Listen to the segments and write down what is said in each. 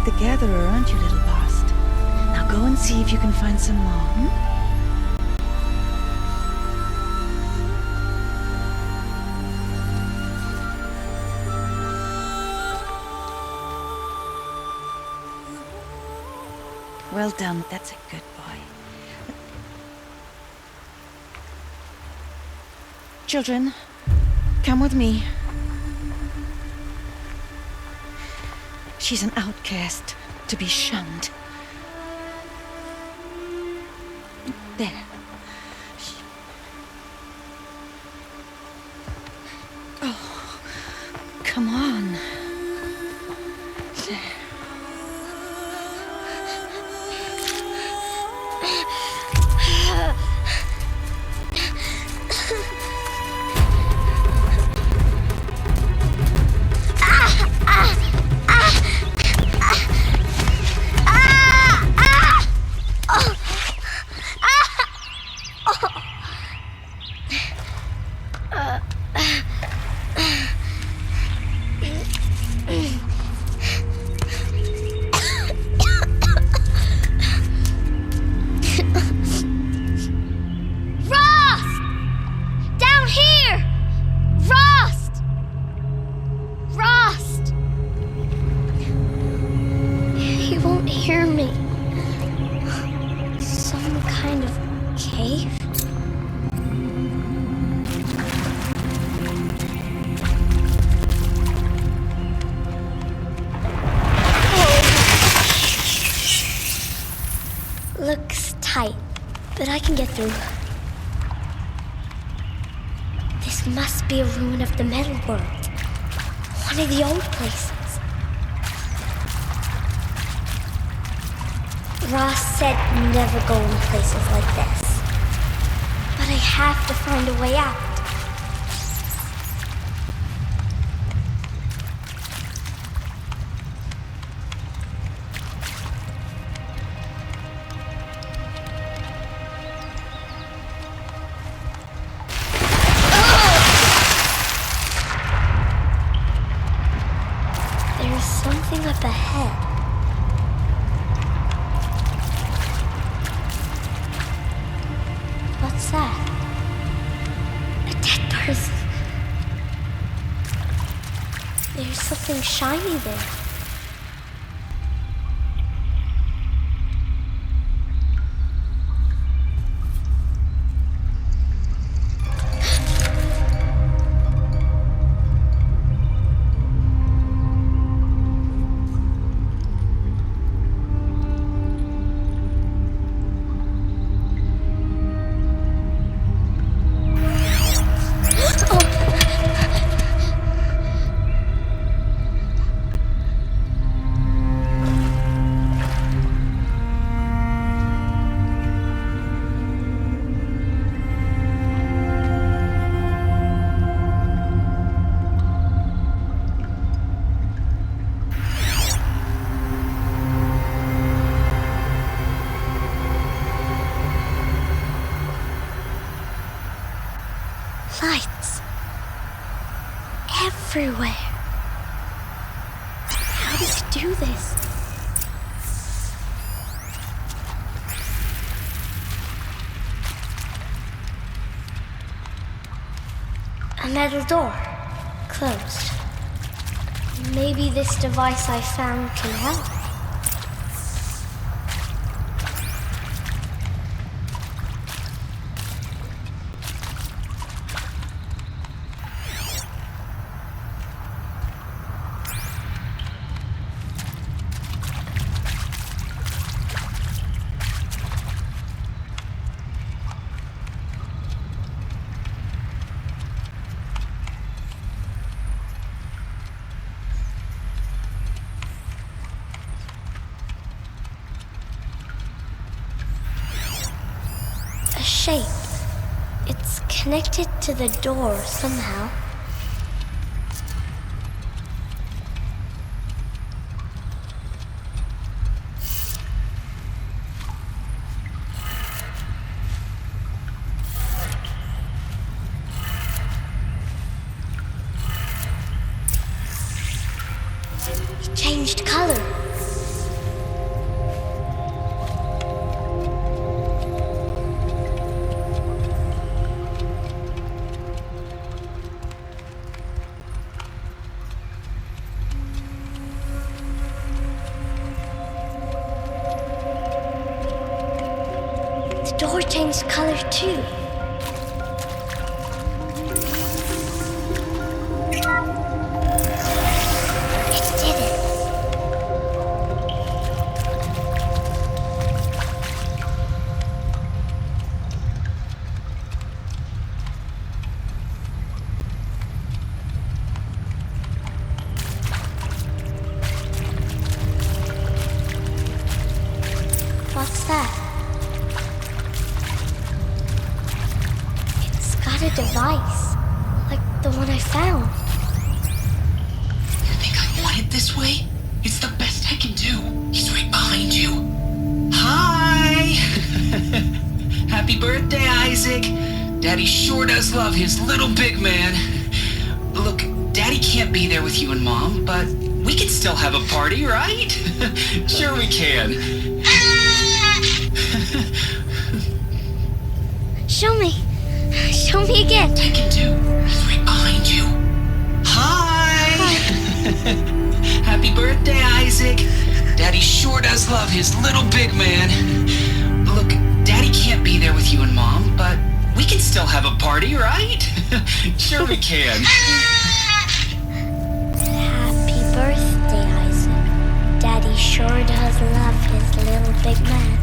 the gatherer, aren't you, little bast? Now go and see if you can find some more, Well done, that's a good boy. Children, come with me. She's an outcast, to be shunned. There. Oh, come on. There. Hear me. Some kind of cave? Looks tight, but I can get through. This must be a ruin of the metal world. One of the old places. Ross said never go in places like this. But I have to find a way out. There's something up ahead. What's that? A dead person. There's something shiny there. Lights. Everywhere. How does he do this? A metal door. Closed. Maybe this device I found can help. Shape. It's connected to the door somehow. It changed color. door changed color too. It did it. What's that? It's got a device, like the one I found. You think I want it this way? It's the best I can do. He's right behind you. Hi! Happy birthday, Isaac. Daddy sure does love his little big man. Look, Daddy can't be there with you and Mom, but we can still have a party, right? Sure we can. Show me. Show me again. I can do. He's right behind you. Hi! Happy birthday, Isaac. Daddy sure does love his little big man. Look, Daddy can't be there with you and Mom, but we can still have a party, right? Sure we can. Happy birthday, Isaac. Daddy sure does love his little big man.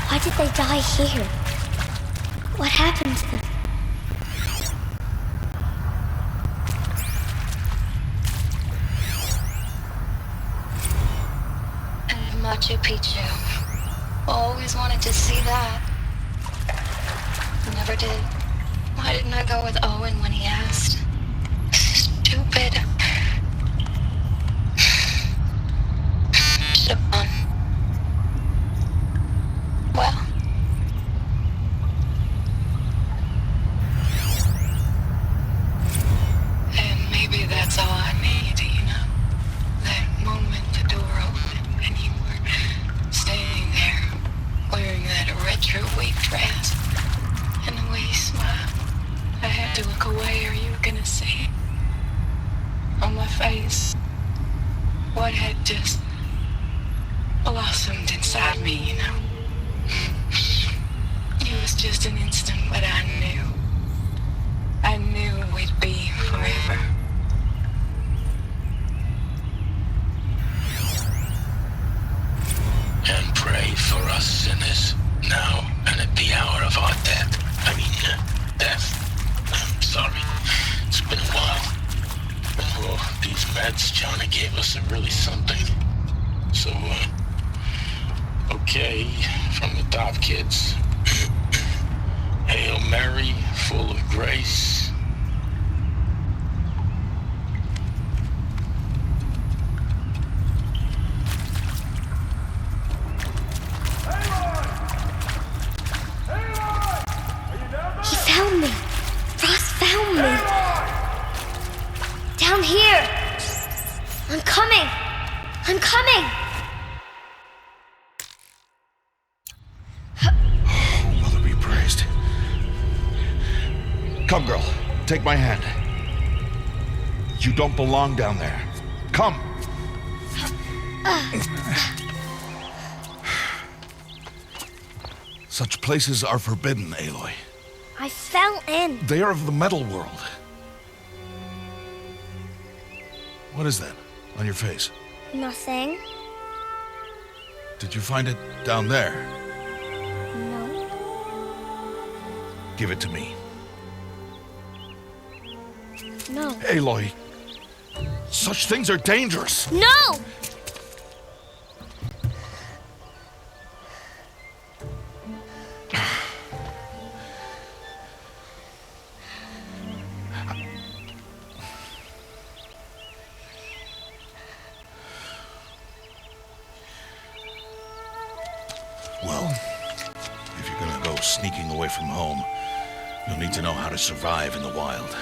Why did they die here? What happened to them? And Machu Picchu. Always wanted to see that. Never did. Why didn't I go with Owen when he asked? Stupid. Should have gone. Well. And maybe that's all I need, you know? That moment the door opened and you were standing there wearing that retro weave dress and the way you smiled. I had to look away or you were gonna see on my face what had just blossomed inside me, you know? It was just an instant, but I knew we'd be forever. And pray for us sinners, now and at the hour of our death. Death. I'm sorry. It's been a while. Oh, these meds Johnny gave us are really something. So, okay, from the top, kids. Hail Mary, full of grace. He found me. Ross found me. Down here. I'm coming. I'm coming. Mother be praised. Come, girl. Take my hand. You don't belong down there. Come. Such places are forbidden, Aloy. I fell in. They are of the metal world. What is that on your face? Nothing. Did you find it down there? No. Give it to me. No. Aloy, such things are dangerous. No! Well, if you're gonna go sneaking away from home, you'll need to know how to survive in the wild.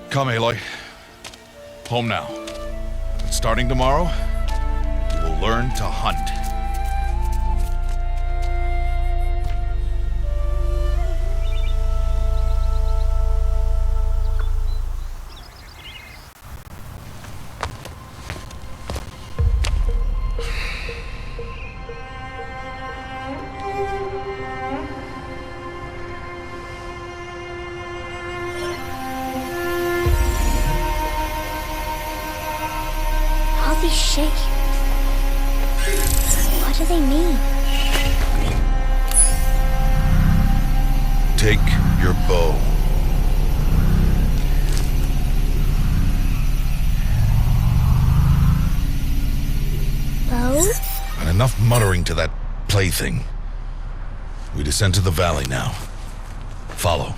Come, Aloy. Home now. But starting tomorrow, you will learn to hunt. These shapes. What do they mean? Take your bow. Bow? And enough muttering to that plaything. We descend to the valley now. Follow.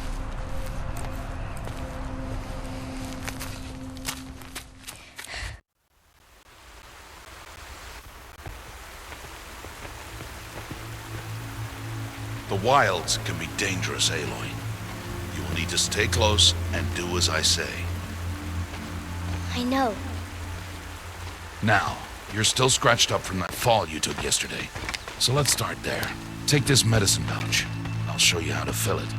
The wilds can be dangerous, Aloy. You will need to stay close and do as I say. I know. Now, you're still scratched up from that fall you took yesterday. So let's start there. Take this medicine pouch. I'll show you how to fill it.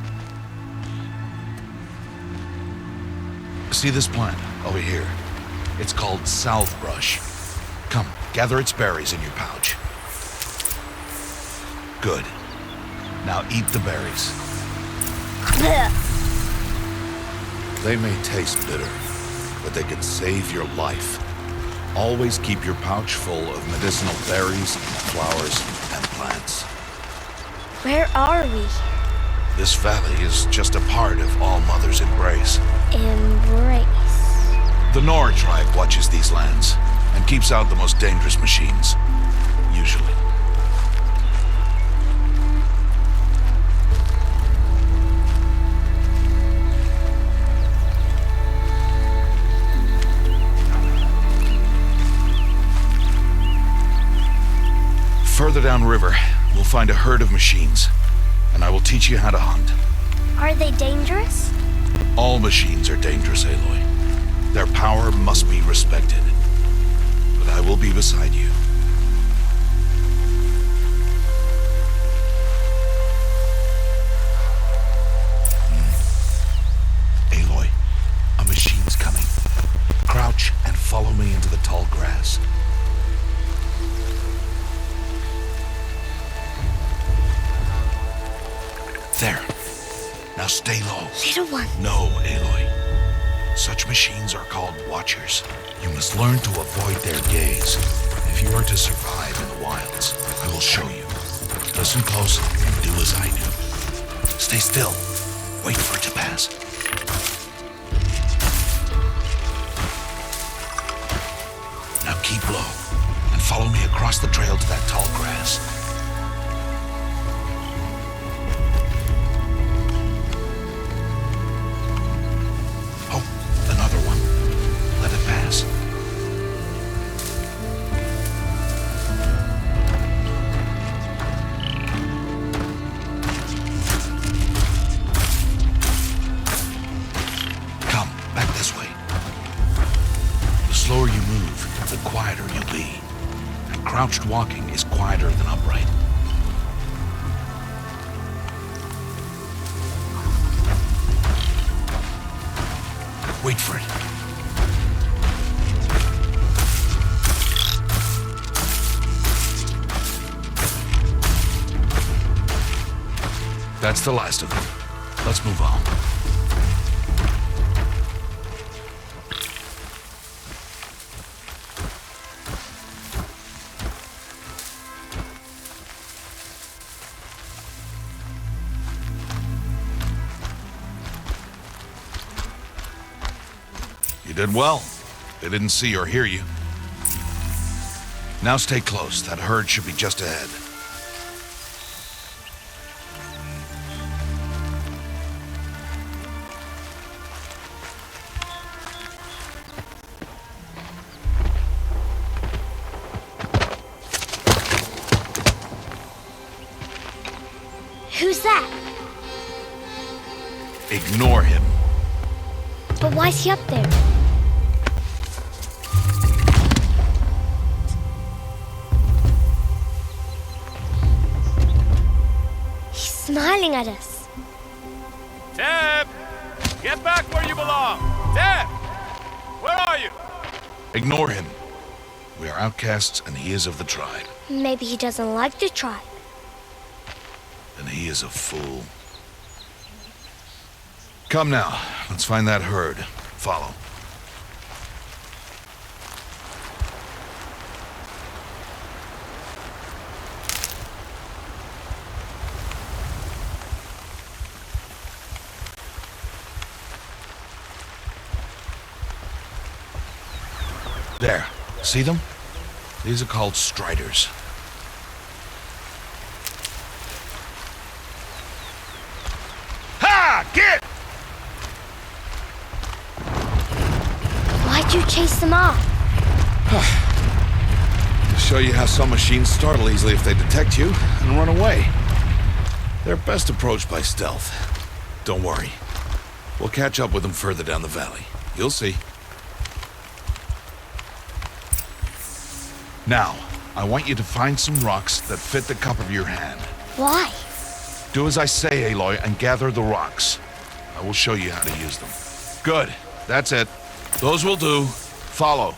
See this plant over here? It's called salve brush. Come, gather its berries in your pouch. Good. Now eat the berries. They may taste bitter, but they can save your life. Always keep your pouch full of medicinal berries, flowers, and plants. Where are we? This valley is just a part of All Mother's embrace. Embrace. The Nora tribe watches these lands and keeps out the most dangerous machines, usually. Further downriver, we'll find a herd of machines, and I will teach you how to hunt. Are they dangerous? All machines are dangerous, Aloy. Their power must be respected. But I will be beside you. Aloy, a machine's coming. Crouch and follow me into the tall grass. There. Now stay low. Little one. No, Aloy. Such machines are called watchers. You must learn to avoid their gaze. If you are to survive in the wilds, I will show you. Listen close and do as I do. Stay still. Wait for it to pass. Now keep low and follow me across the trail to that tall grass. Crouched walking is quieter than upright. Wait for it. That's the last of them. Let's move on. You did well. They didn't see or hear you. Now stay close. That herd should be just ahead. Who's that? Ignore him. But why is he up there? He's smiling at us. Teb! Get back where you belong! Teb! Where are you? Ignore him. We are outcasts, and he is of the tribe. Maybe he doesn't like the tribe. And he is a fool. Come now, let's find that herd. Follow. There. See them? These are called striders. Ha! Get! Why'd you chase them off? To show you how some machines startle easily if they detect you and run away. They're best approached by stealth. Don't worry. We'll catch up with them further down the valley. You'll see. Now, I want you to find some rocks that fit the cup of your hand. Why? Do as I say, Aloy, and gather the rocks. I will show you how to use them. Good. That's it. Those will do. Follow.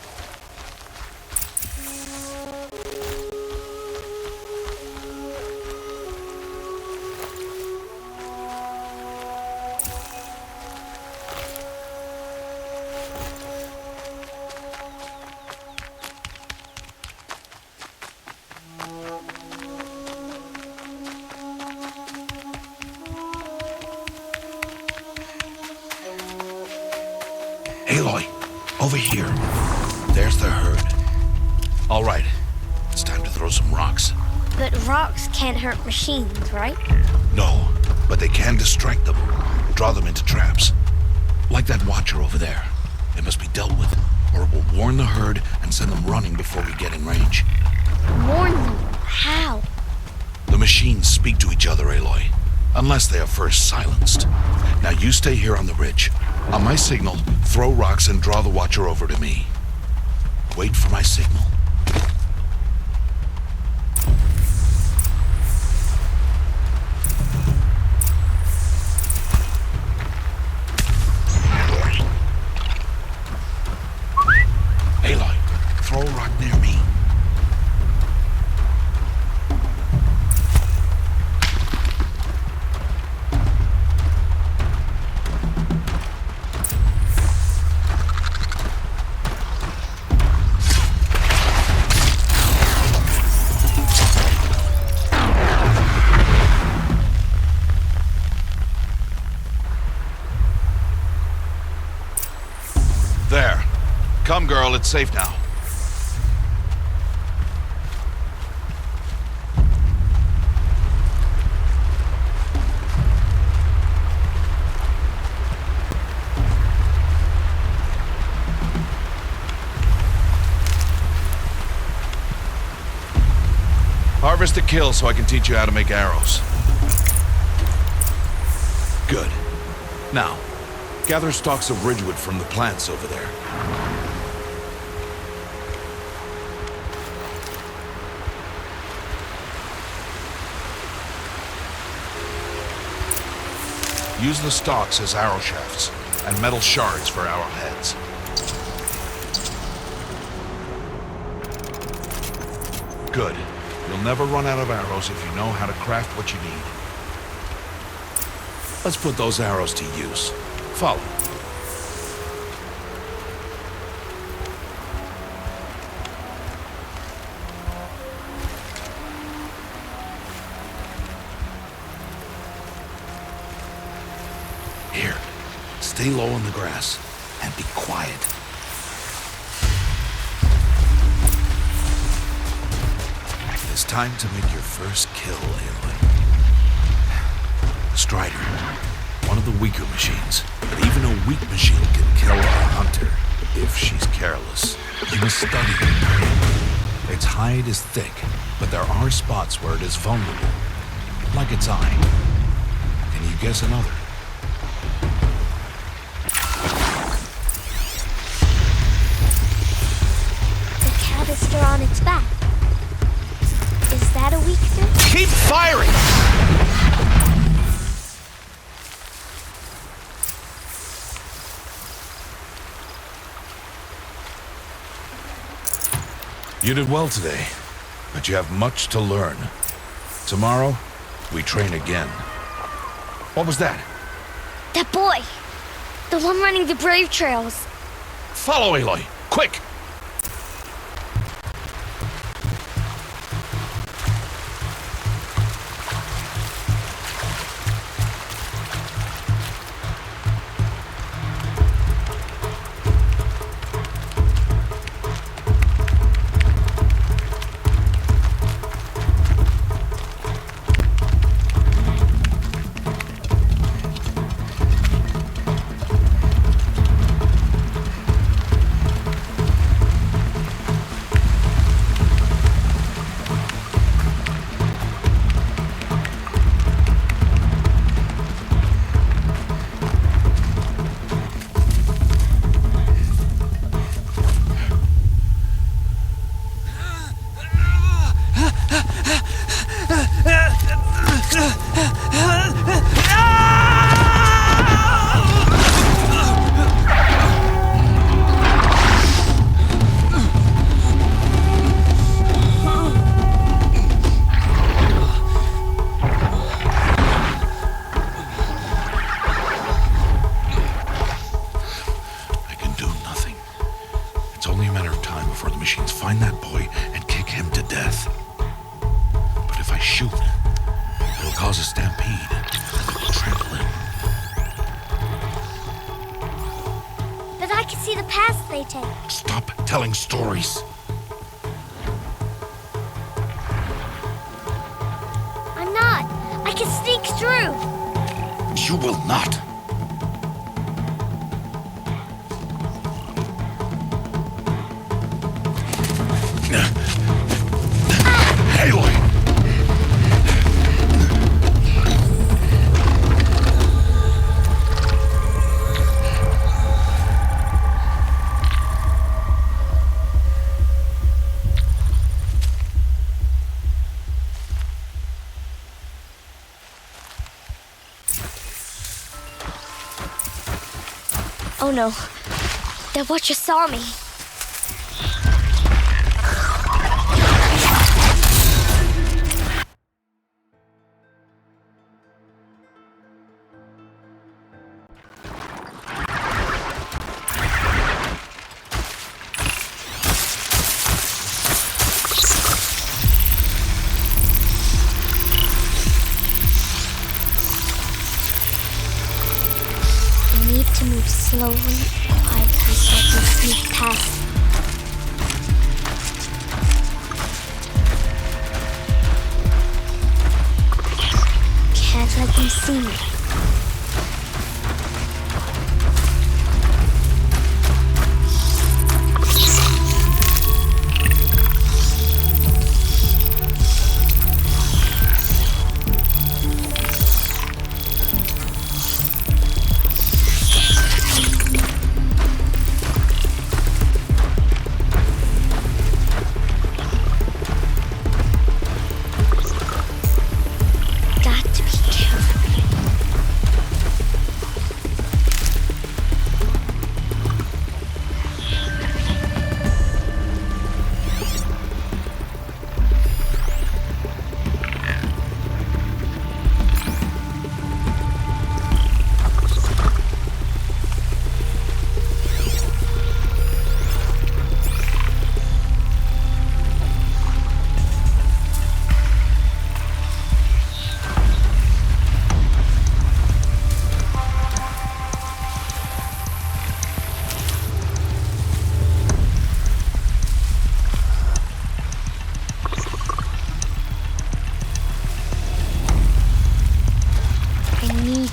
Aloy, over here. There's the herd. All right, it's time to throw some rocks. But rocks can't hurt machines, right? No, but they can distract them, draw them into traps. Like that watcher over there. It must be dealt with, or it will warn the herd and send them running before we get in range. Warn them? How? The machines speak to each other, Aloy, unless they are first silenced. Now you stay here on the ridge. On my signal, throw rocks and draw the watcher over to me. Wait for my signal. Aloy, throw a rock near me. There. Come, girl, it's safe now. Harvest a kill so I can teach you how to make arrows. Good. Now, gather stalks of ridgewood from the plants over there. Use the stalks as arrow shafts and metal shards for arrowheads. Good. You'll never run out of arrows if you know how to craft what you need. Let's put those arrows to use. Follow. Here, stay low in the grass and be quiet. It's time to make your first kill, Aloy. Strider. One of the weaker machines, but even a weak machine can kill a hunter if she's careless. You must study it. Its hide is thick, but there are spots where it is vulnerable, like its eye. Can you guess another? You did well today, but you have much to learn. Tomorrow, we train again. What was that? That boy! The one running the brave trails. Follow Aloy, quick! Find that boy and kick him to death. But if I shoot, it'll cause a stampede and it will trample him. But I can see the paths they take. Stop telling stories. I'm not. I can sneak through. You will not. Aloy! Oh no. That watcher saw me. To move slowly, quietly, so I can sneak past. Can't let them see me.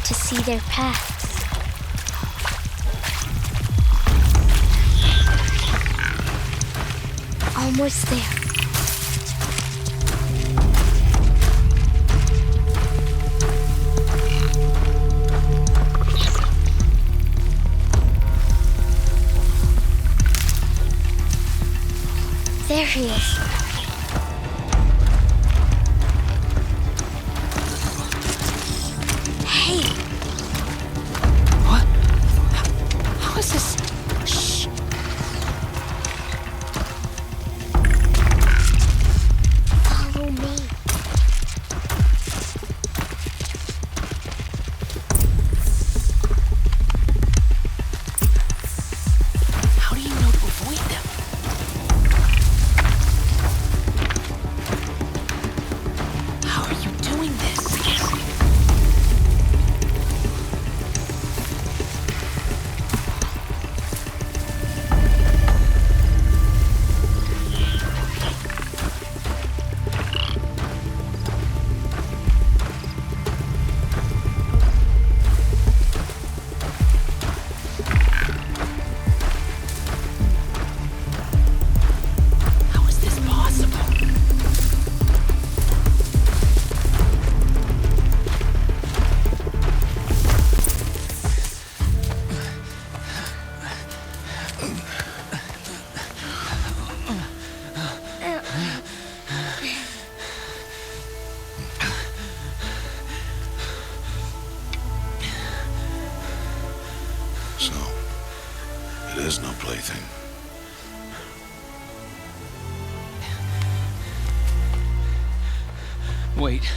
To see their paths. Almost there. There he is. is no plaything. Wait.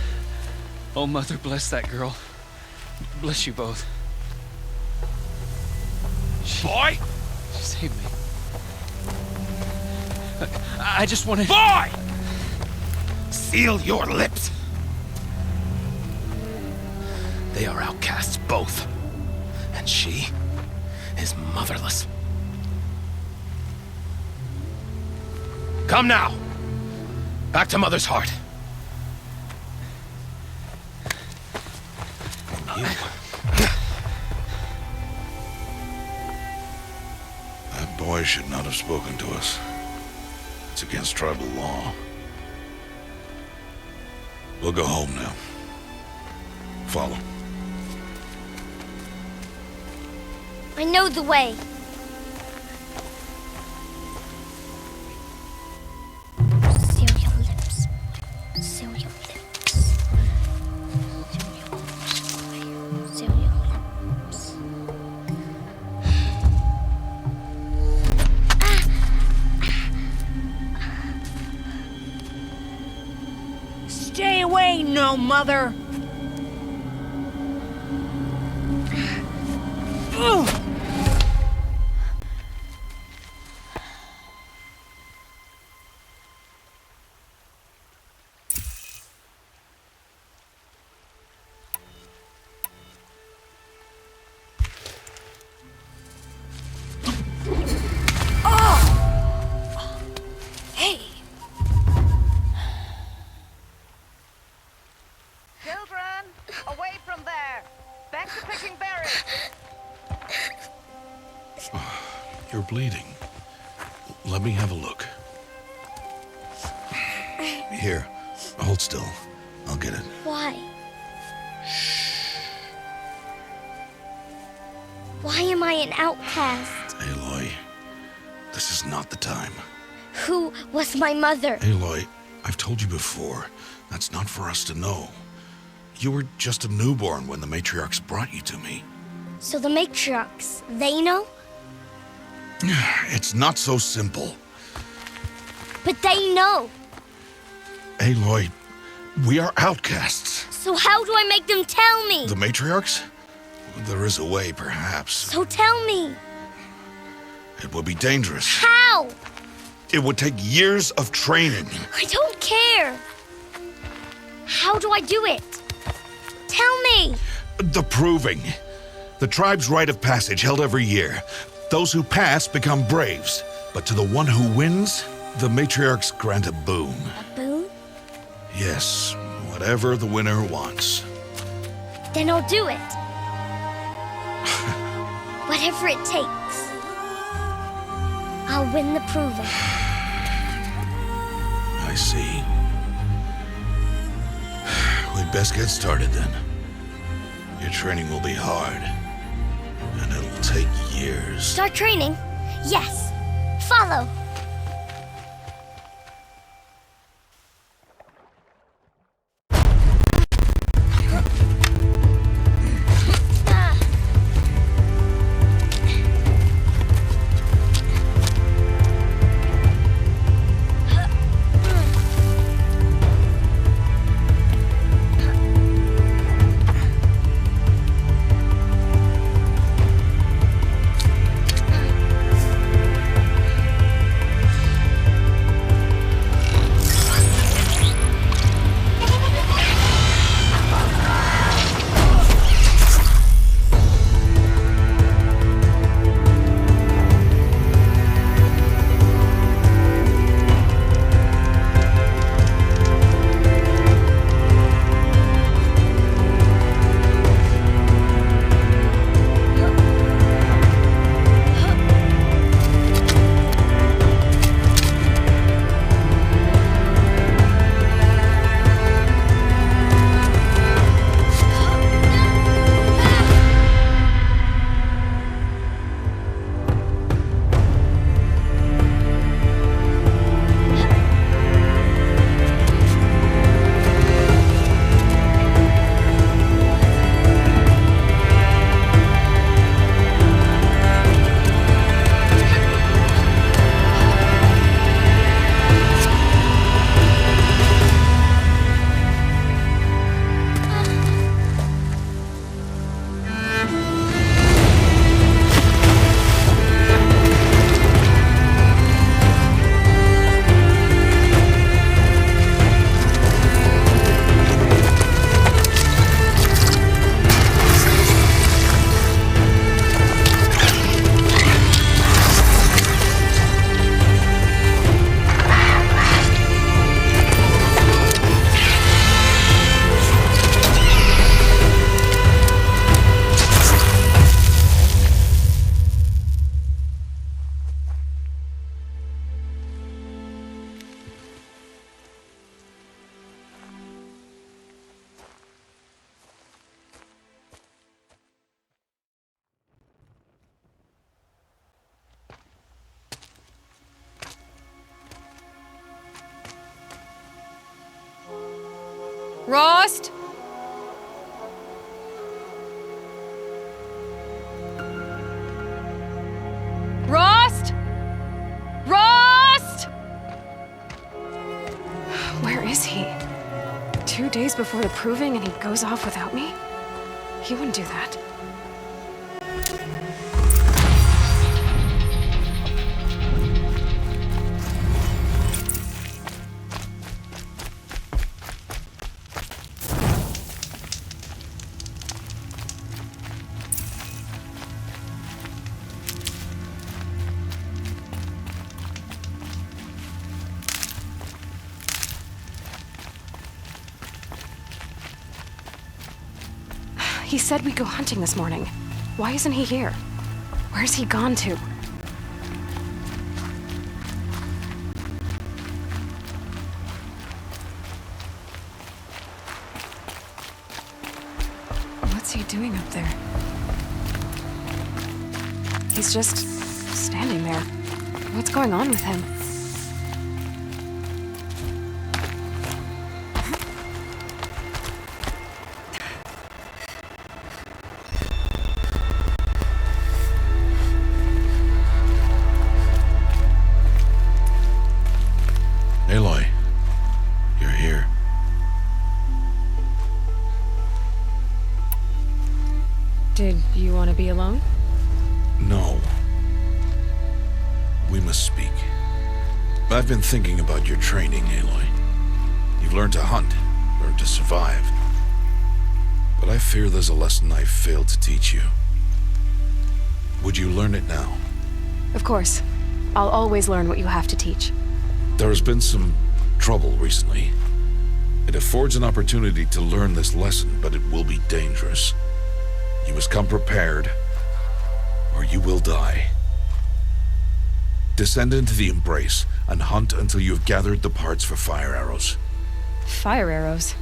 Oh, Mother, bless that girl. Bless you both. Boy! She saved me. I just wanted... Boy! Seal your lips. They are outcasts, both. And she is motherless. Come now. Back to Mother's heart. And you. That boy should not have spoken to us. It's against tribal law. We'll go home now. Follow. I know the way. Seal your lips. Seal your lips. Seal your lips. Stay away, no mother! Ugh. Hey! Children, away from there! Back to picking berries! You're bleeding. Let me have a look. Here, hold still. I'll get it. Why? Why am I an outcast? Aloy, this is not the time. Who was my mother? Aloy, I've told you before, that's not for us to know. You were just a newborn when the matriarchs brought you to me. So the matriarchs, they know? It's not so simple. But they know. Aloy, we are outcasts. So how do I make them tell me? The matriarchs? There is a way, perhaps. So tell me. It would be dangerous. How? It would take years of training. I don't care. How do I do it? Tell me. The proving. The tribe's rite of passage held every year. Those who pass become braves. But to the one who wins, the matriarchs grant a boon. A boon? Yes, whatever the winner wants. Then I'll do it. Whatever it takes. I'll win the proving. I see. We'd best get started then. Your training will be hard, and it'll take years. Start training? Yes. Follow. Rost? Rost? Rost? Where is he? 2 days before the proving and he goes off without me? He wouldn't do that. He said we'd go hunting this morning. Why isn't he here? Where's he gone to? What's he doing up there? He's just standing there. What's going on with him? Aloy, you're here. Did you want to be alone? No. We must speak. I've been thinking about your training, Aloy. You've learned to hunt, learned to survive. But I fear there's a lesson I've failed to teach you. Would you learn it now? Of course. I'll always learn what you have to teach. There has been some trouble recently. It affords an opportunity to learn this lesson, but it will be dangerous. You must come prepared, or you will die. Descend into the Embrace and hunt until you have gathered the parts for fire arrows. Fire arrows?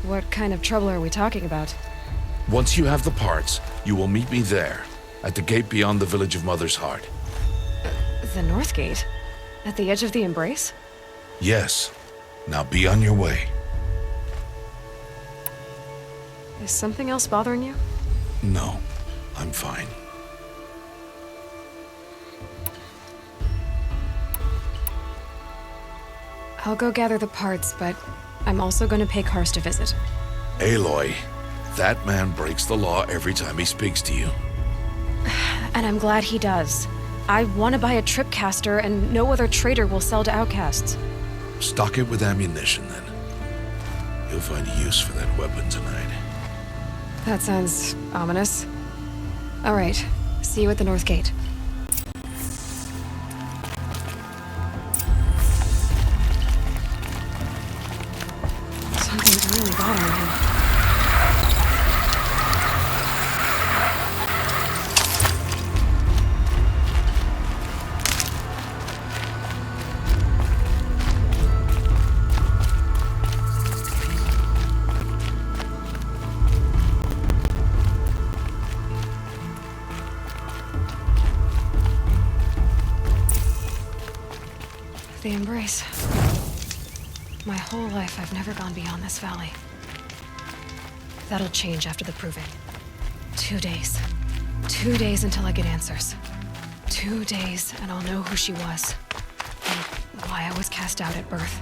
What kind of trouble are we talking about? Once you have the parts, you will meet me there, at the gate beyond the village of Mother's Heart. The North Gate? At the edge of the Embrace? Yes. Now be on your way. Is something else bothering you? No, I'm fine. I'll go gather the parts, but I'm also going to pay Karst a visit. Aloy, that man breaks the law every time he speaks to you. And I'm glad he does. I want to buy a tripcaster, and no other trader will sell to outcasts. Stock it with ammunition, then. You'll find use for that weapon tonight. That sounds ominous. All right, see you at the North Gate. Something's really bothering him. The Embrace. My whole life, I've never gone beyond this valley. That'll change after the proving. 2 days. 2 days until I get answers. 2 days, and I'll know who she was. And why I was cast out at birth.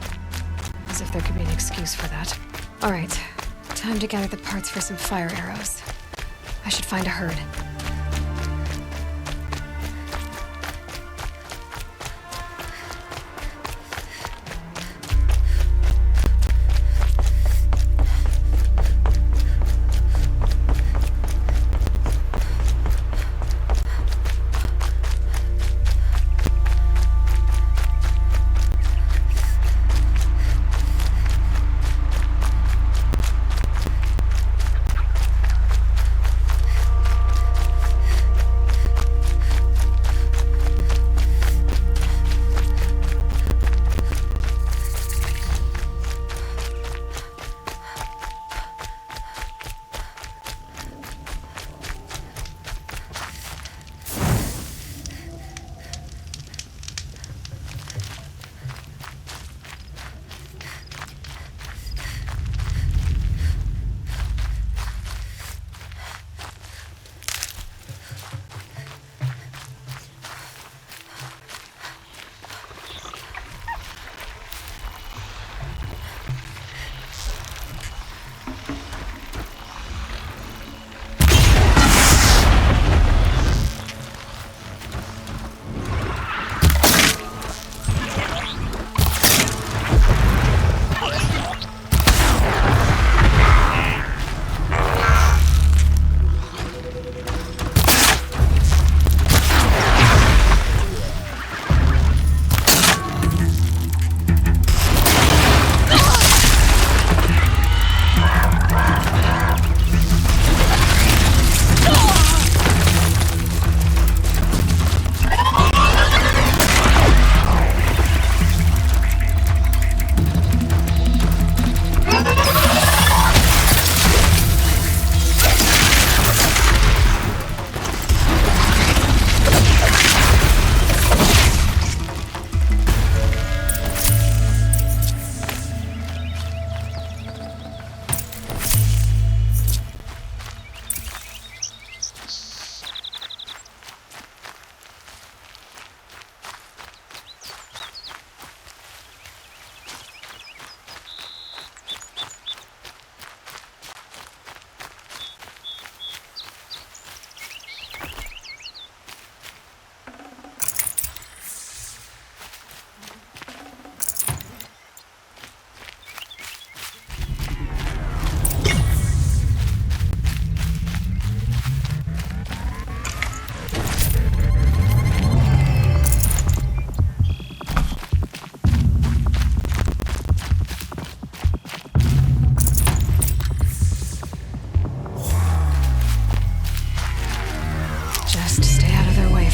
As if there could be an excuse for that. All right, time to gather the parts for some fire arrows. I should find a herd.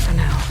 for now.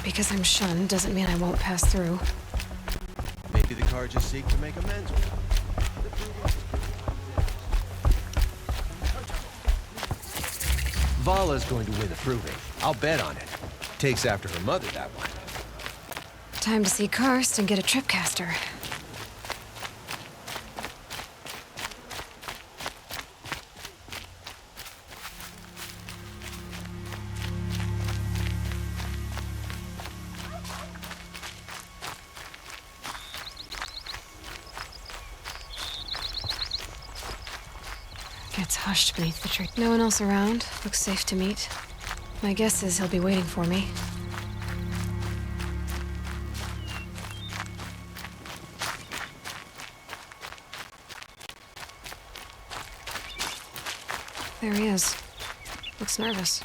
Because I'm shunned doesn't mean I won't pass through. Maybe the car just seek to make amends with you. Vala's going to win the proving. I'll bet on it. Takes after her mother, that one. Time to see Karst and get a tripcaster. Gets hushed beneath the tree. No one else around. Looks safe to meet. My guess is he'll be waiting for me. There he is. Looks nervous.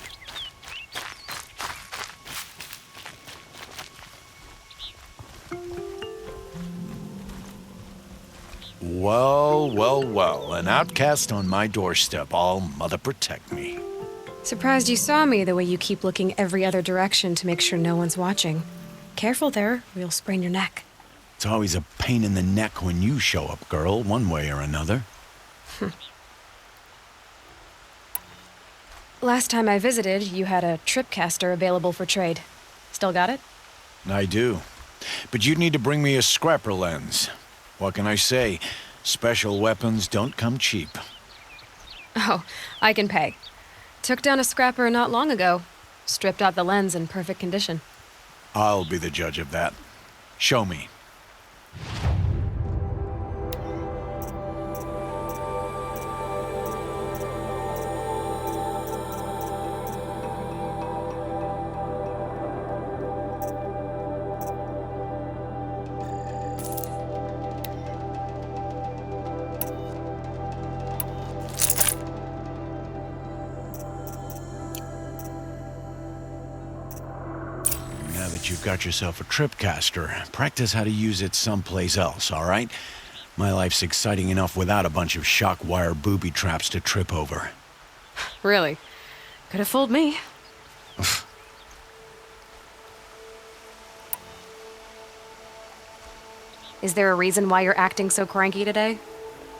Well, well, well. An outcast on my doorstep. All mother protect me. Surprised you saw me the way you keep looking every other direction to make sure no one's watching. Careful there, or you'll sprain your neck. It's always a pain in the neck when you show up, girl, one way or another. Last time I visited, you had a tripcaster available for trade. Still got it? I do. But you'd need to bring me a scrapper lens. What can I say? Special weapons don't come cheap. Oh, I can pay. Took down a scrapper not long ago. Stripped out the lens in perfect condition. I'll be the judge of that. Show me. Now that you've got yourself a tripcaster, practice how to use it someplace else, all right? My life's exciting enough without a bunch of shock wire booby traps to trip over. Really? Could have fooled me. Is there a reason why you're acting so cranky today?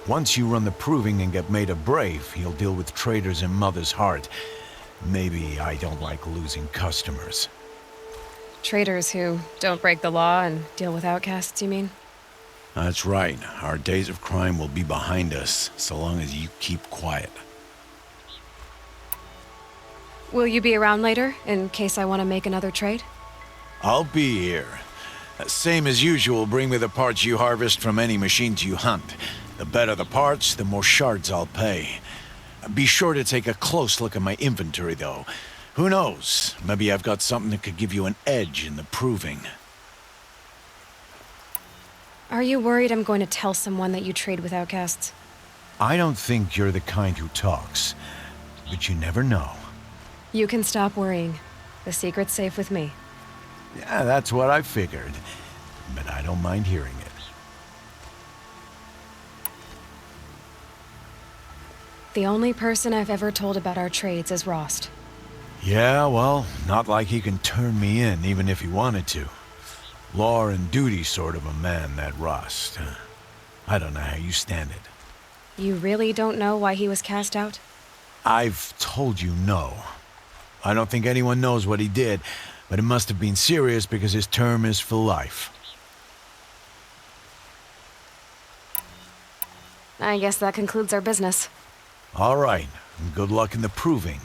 Once you run the proving and get made a brave, you'll deal with traitors in Mother's Heart. Maybe I don't like losing customers. Traitors who don't break the law and deal with outcasts, you mean? That's right. Our days of crime will be behind us, so long as you keep quiet. Will you be around later, in case I want to make another trade? I'll be here. Same as usual, bring me the parts you harvest from any machines you hunt. The better the parts, the more shards I'll pay. Be sure to take a close look at my inventory, though. Who knows? Maybe I've got something that could give you an edge in the proving. Are you worried I'm going to tell someone that you trade with outcasts? I don't think you're the kind who talks, but you never know. You can stop worrying. The secret's safe with me. Yeah, that's what I figured. But I don't mind hearing it. The only person I've ever told about our trades is Rost. Yeah, well, not like he can turn me in, even if he wanted to. Law and duty sort of a man, that Rost. I don't know how you stand it. You really don't know why he was cast out? I've told you no. I don't think anyone knows what he did, but it must have been serious because his term is for life. I guess that concludes our business. All right, and good luck in the proving.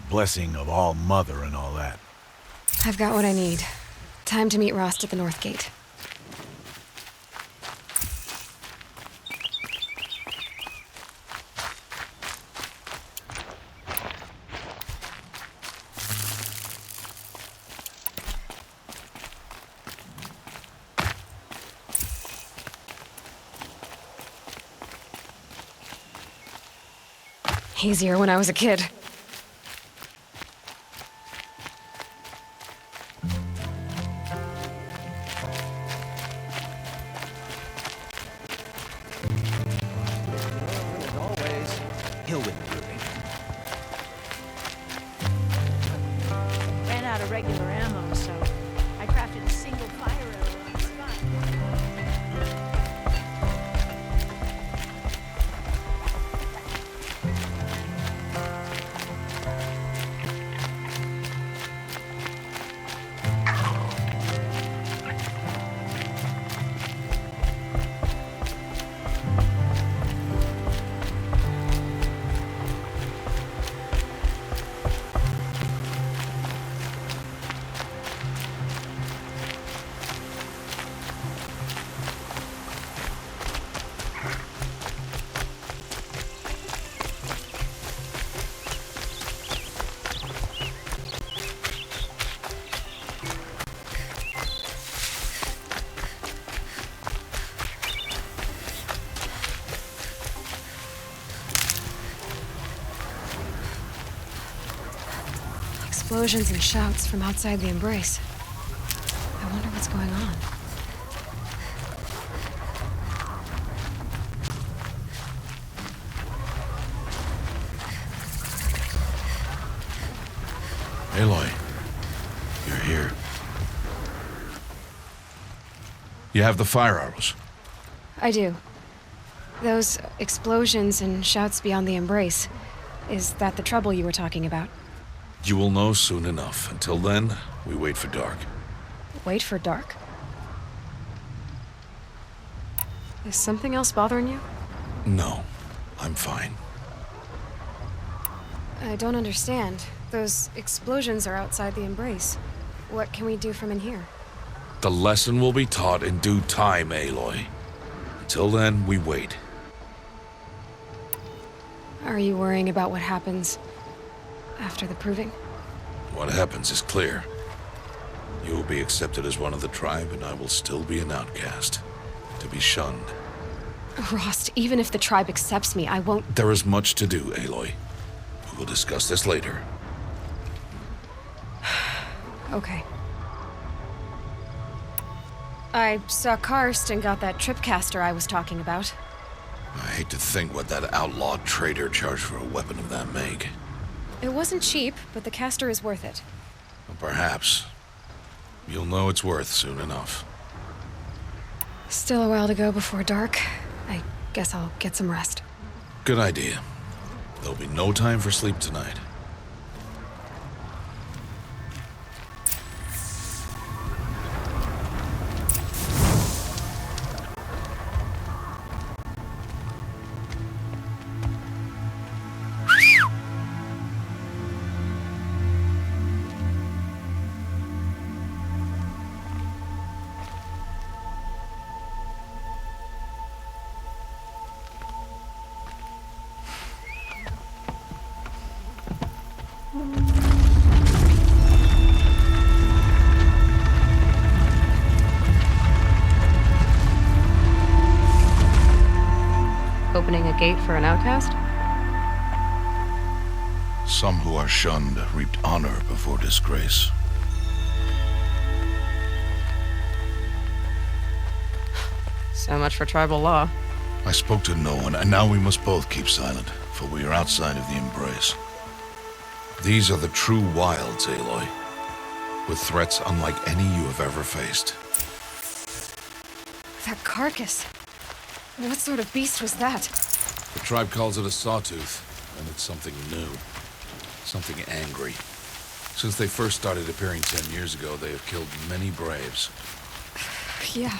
Blessing of All Mother and all that. I've got what I need. Time to meet Rost at the North Gate. Easier when I was a kid. Ran out of regular ammo, so I crafted a single fire arrow on the spot. Explosions and shouts from outside the embrace. I wonder what's going on. Aloy, you're here. You have the fire arrows. I do. Those explosions and shouts beyond the embrace. Is that the trouble you were talking about? You will know soon enough. Until then, we wait for dark. Wait for dark? Is something else bothering you? No, I'm fine. I don't understand. Those explosions are outside the embrace. What can we do from in here? The lesson will be taught in due time, Aloy. Until then, we wait. Are you worrying about what happens after the proving? What happens is clear. You will be accepted as one of the tribe, and I will still be an outcast. To be shunned. Rost, even if the tribe accepts me, I won't... There is much to do, Aloy. We will discuss this later. Okay. I saw Karst and got that tripcaster I was talking about. I hate to think what that outlawed trader charged for a weapon of that make. It wasn't cheap, but the caster is worth it. Well, perhaps. You'll know it's worth soon enough. Still a while to go before dark. I guess I'll get some rest. Good idea. There'll be no time for sleep tonight. Opening a gate for an outcast? Some who are shunned reaped honor before disgrace. So much for tribal law. I spoke to no one, and now we must both keep silent, for we are outside of the embrace. These are the true wilds, Aloy, with threats unlike any you have ever faced. That carcass. What sort of beast was that? The tribe calls it a sawtooth, and it's something new. Something angry. Since they first started appearing 10 years ago, they have killed many braves. Yeah.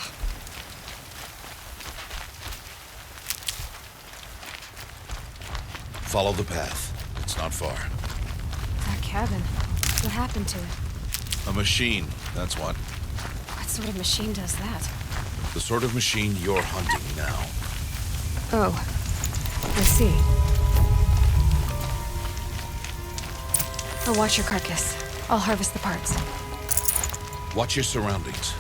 Follow the path. It's not far. That cabin. What happened to it? A machine, that's what. What sort of machine does that? The sort of machine you're hunting now. Oh. I see. I'll watch your carcass. I'll harvest the parts. Watch your surroundings.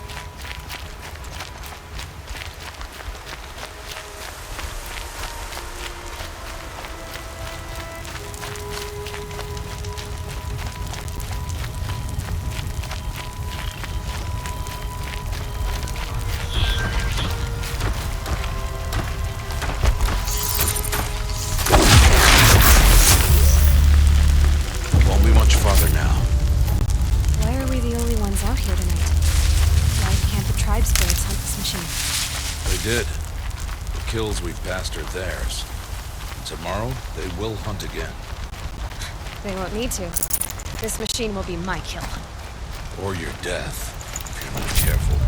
Did. The kills we've passed are theirs. Tomorrow, they will hunt again. They won't need to. This machine will be my kill. Or your death, if you're not careful.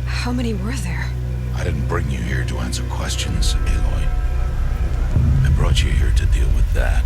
How many were there? I didn't bring you here to answer questions, Aloy. I brought you here to deal with that.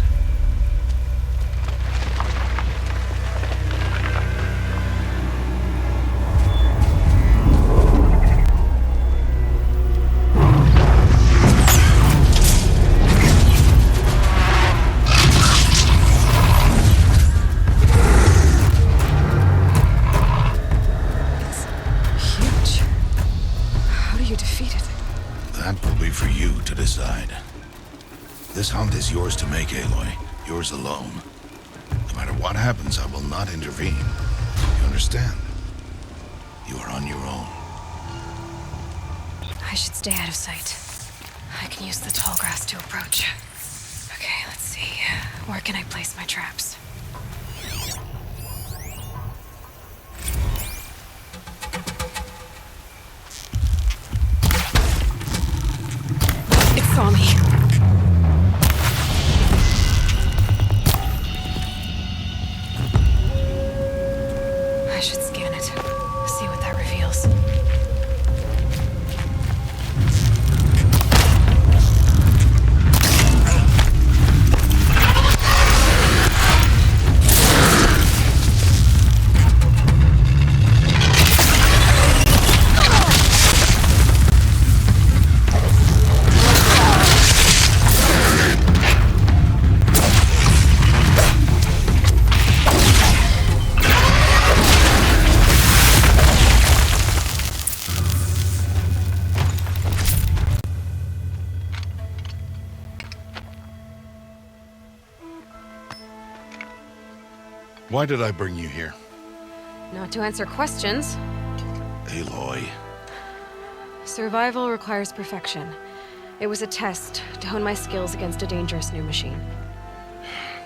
This hunt is yours to make, Aloy. Yours alone. No matter what happens, I will not intervene. You understand? You are on your own. I should stay out of sight. I can use the tall grass to approach. Okay, let's see. Where can I place my traps? It saw me. I should scan it. See what that reveals. Why did I bring you here? Not to answer questions. Aloy. Survival requires perfection. It was a test to hone my skills against a dangerous new machine.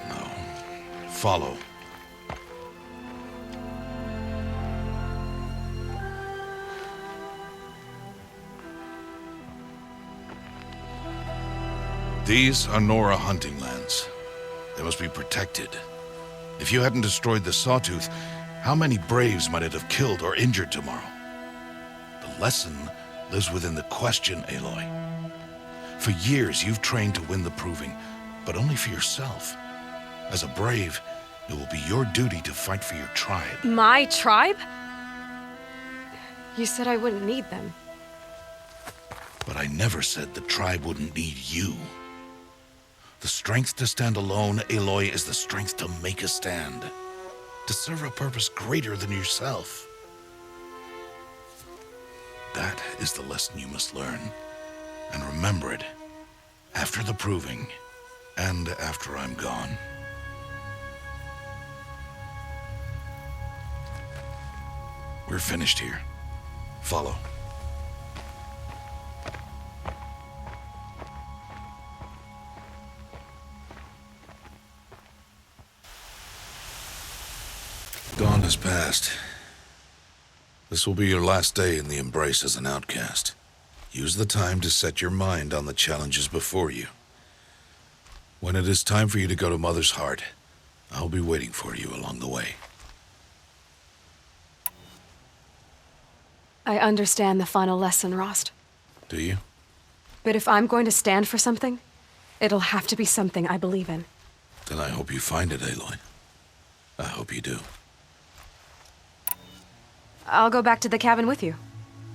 No. Follow. These are Nora hunting lands. They must be protected. If you hadn't destroyed the Sawtooth, how many Braves might it have killed or injured tomorrow? The lesson lives within the question, Aloy. For years, you've trained to win the Proving, but only for yourself. As a Brave, it will be your duty to fight for your tribe. My tribe? You said I wouldn't need them. But I never said the tribe wouldn't need you. The strength to stand alone, Aloy, is the strength to make a stand. to serve a purpose greater than yourself. That is the lesson you must learn. And remember it after the proving and after I'm gone. We're finished here. Follow. Dawn has passed. This will be your last day in the Embrace as an outcast. Use the time to set your mind on the challenges before you. When it is time for you to go to Mother's Heart, I'll be waiting for you along the way. I understand the final lesson, Rost. Do you? But if I'm going to stand for something, it'll have to be something I believe in. Then I hope you find it, Aloy. I hope you do. I'll go back to the cabin with you.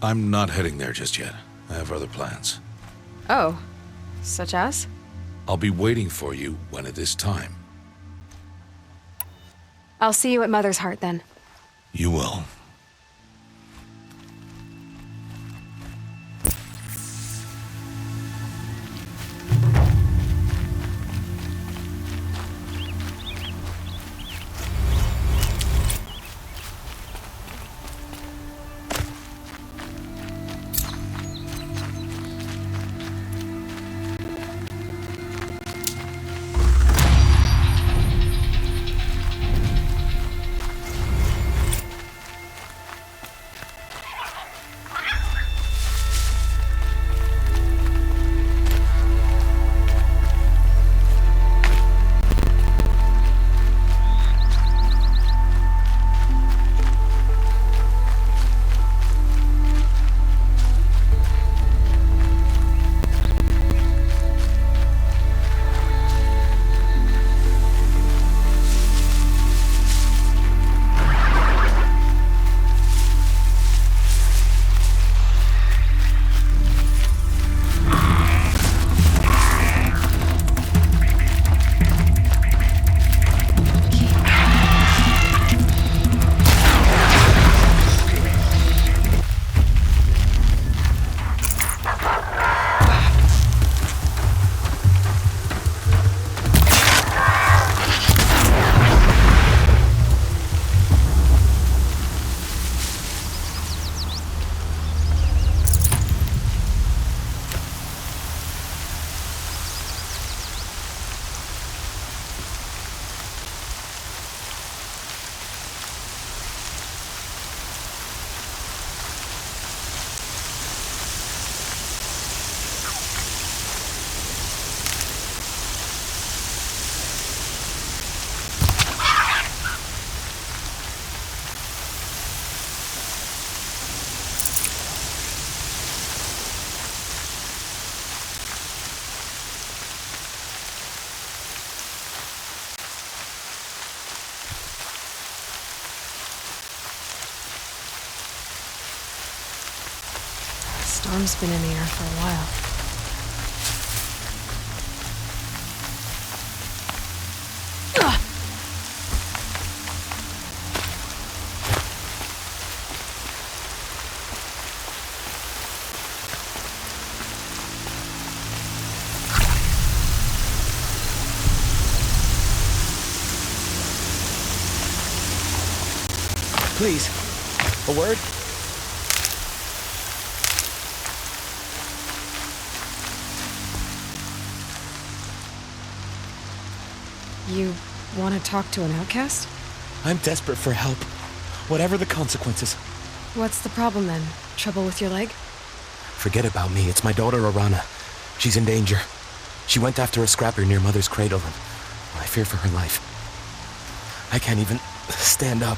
I'm not heading there just yet. I have other plans. Oh, such as? I'll be waiting for you when it is time. I'll see you at Mother's Heart then. You will. Storm's been in the air for a while. Please, a word? You want to talk to an outcast? I'm desperate for help, whatever the consequences. What's the problem then? Trouble with your leg? Forget about me, it's my daughter Arana. She's in danger. She went after a scrapper near Mother's cradle, and I fear for her life. I can't even stand up,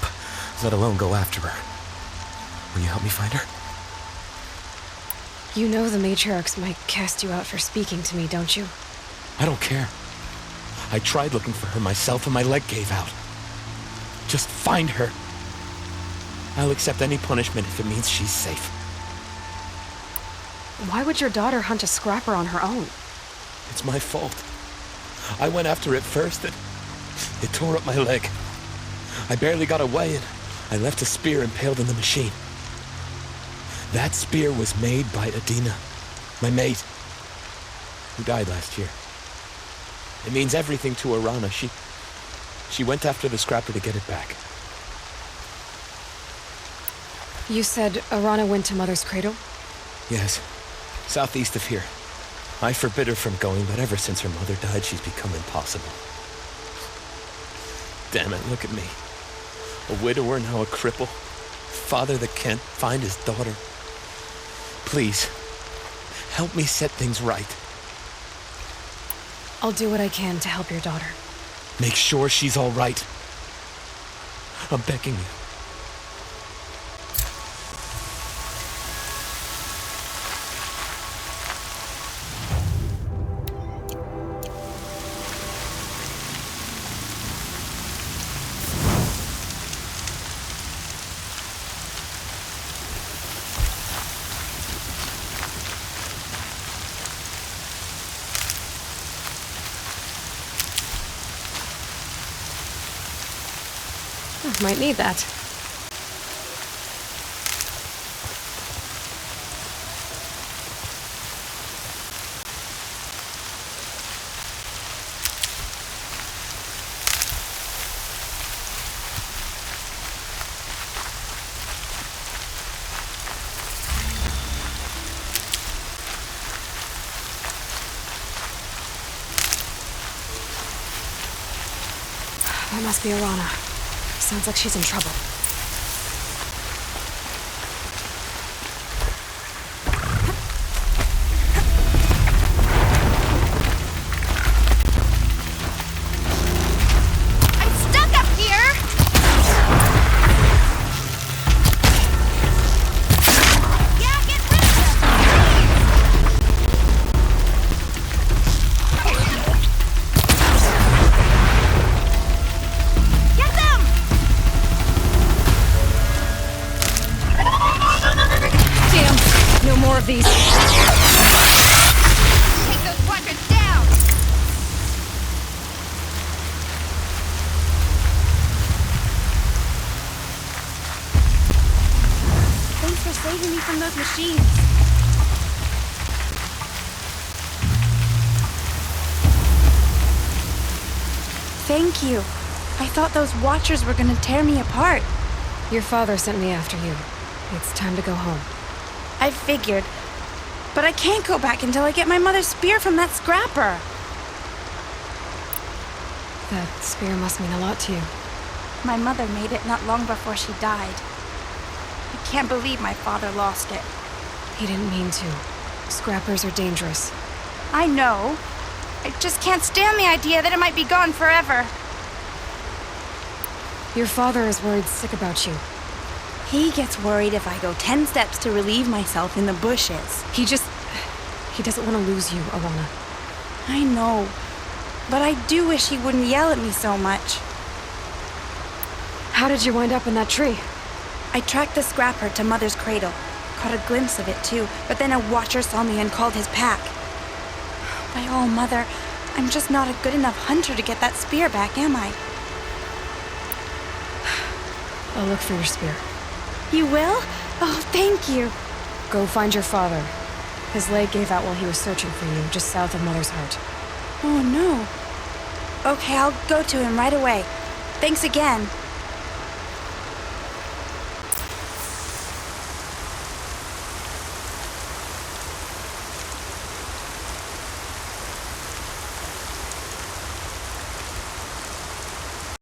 let alone go after her. Will you help me find her? You know the matriarchs might cast you out for speaking to me, don't you? I don't care. I tried looking for her myself and my leg gave out. Just find her. I'll accept any punishment if it means she's safe. Why would your daughter hunt a scrapper on her own? It's my fault. I went after it first and it tore up my leg. I barely got away and I left a spear impaled in the machine. That spear was made by Adina, my mate, who died last year. It means everything to Arana. She went after the scrapper to get it back. You said Arana went to Mother's cradle? Yes, southeast of here. I forbid her from going, but ever since her mother died, she's become impossible. Damn it, look at me. A widower, now a cripple. Father that can't find his daughter. Please, help me set things right. I'll do what I can to help your daughter. Make sure she's all right. I'm begging you. Might need that. That must be Arana. Sounds like she's in trouble. I'm stuck up here! Yeah, get rid of them! Get them! Damn! No more of these. Take those quadrants down! Thanks for saving me from those machines. Thank you. I thought those Watchers were gonna tear me apart. Your father sent me after you. It's time to go home. I figured. But I can't go back until I get my mother's spear from that scrapper. That spear must mean a lot to you. My mother made it not long before she died. I can't believe my father lost it. He didn't mean to. Scrappers are dangerous. I know. I just can't stand the idea that it might be gone forever. Your father is worried sick about you. He gets worried if I go 10 steps to relieve myself in the bushes. He doesn't want to lose you, Arana. I know. But I do wish he wouldn't yell at me so much. How did you wind up in that tree? I tracked the scrapper to Mother's cradle. Caught a glimpse of it too, but then a Watcher saw me and called his pack. By all, Mother, I'm just not a good enough hunter to get that spear back, am I? I'll look for your spear. You will? Oh, thank you. Go find your father. His leg gave out while he was searching for you, just south of Mother's Heart. Oh, no. Okay, I'll go to him right away. Thanks again.